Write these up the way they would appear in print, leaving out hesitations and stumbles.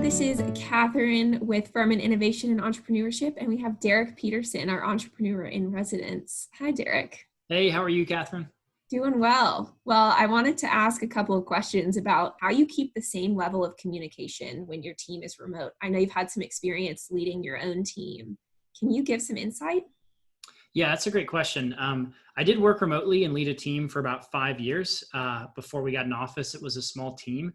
this is Catherine with Furman Innovation and Entrepreneurship, and we have Derek Pedersen, our entrepreneur in residence. Hi, Derek. Hey, how are you, Catherine? Doing well. Well, I wanted to ask a couple of questions about how you keep the same level of communication when your team is remote. I know you've had some experience leading your own team. Can you give some insight? Yeah, that's a great question. I did work remotely and lead a team for about 5 years. Before we got an office, it was a small team.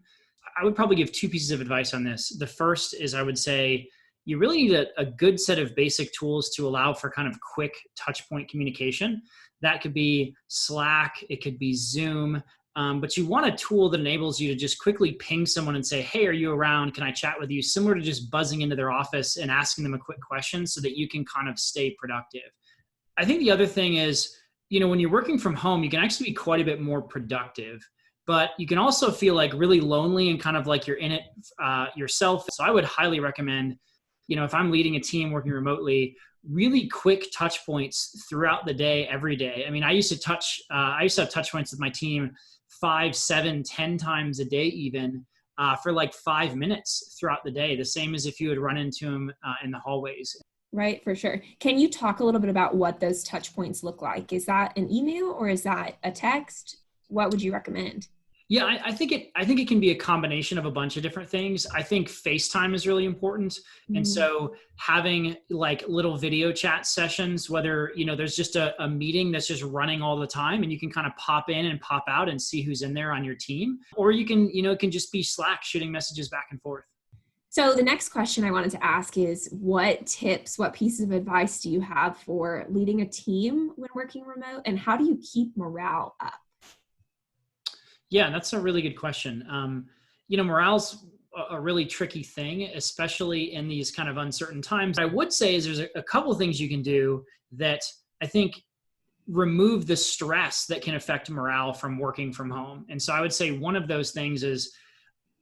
I would probably give two pieces of advice on this. The first is I would say you really need a good set of basic tools to allow for kind of quick touch point communication. That could be Slack, it could be Zoom, but you want a tool that enables you to just quickly ping someone and say, hey, are you around? Can I chat with you? Similar to just buzzing into their office and asking them a quick question so that you can kind of stay productive. I think the other thing is, when you're working from home, you can actually be quite a bit more productive, but you can also feel like really lonely and kind of like you're in it yourself. So I would highly recommend, if I'm leading a team working remotely, really quick touch points throughout the day, every day. I mean, I used to have touch points with my team 5, 7, 10 times a day, even for like 5 minutes throughout the day. The same as if you would run into them in the hallways. Right, for sure. Can you talk a little bit about what those touch points look like? Is that an email or is that a text? What would you recommend? Yeah, I think it can be a combination of a bunch of different things. I think FaceTime is really important. Mm-hmm. And so having like little video chat sessions, whether, there's just a meeting that's just running all the time and you can kind of pop in and pop out and see who's in there on your team. Or you can, it can just be Slack shooting messages back and forth. So the next question I wanted to ask is what pieces of advice do you have for leading a team when working remote, and how do you keep morale up? Yeah, that's a really good question. Morale's a really tricky thing, especially in these kind of uncertain times. I would say is there's a couple of things you can do that I think remove the stress that can affect morale from working from home. And so I would say one of those things is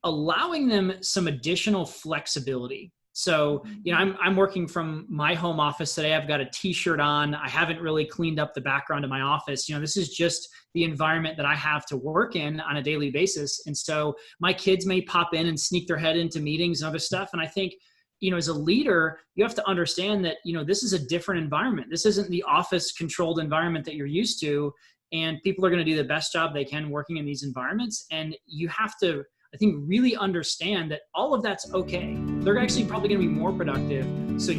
allowing them some additional flexibility. So, I'm working from my home office today. I've got a t-shirt on. I haven't really cleaned up the background of my office. This is just the environment that I have to work in on a daily basis. And so my kids may pop in and sneak their head into meetings and other stuff. And I think, as a leader, you have to understand that, this is a different environment. This isn't the office controlled environment that you're used to. And people are going to do the best job they can working in these environments. And you have to, I think, really understand that all of that's okay. They're actually probably going to be more productive. So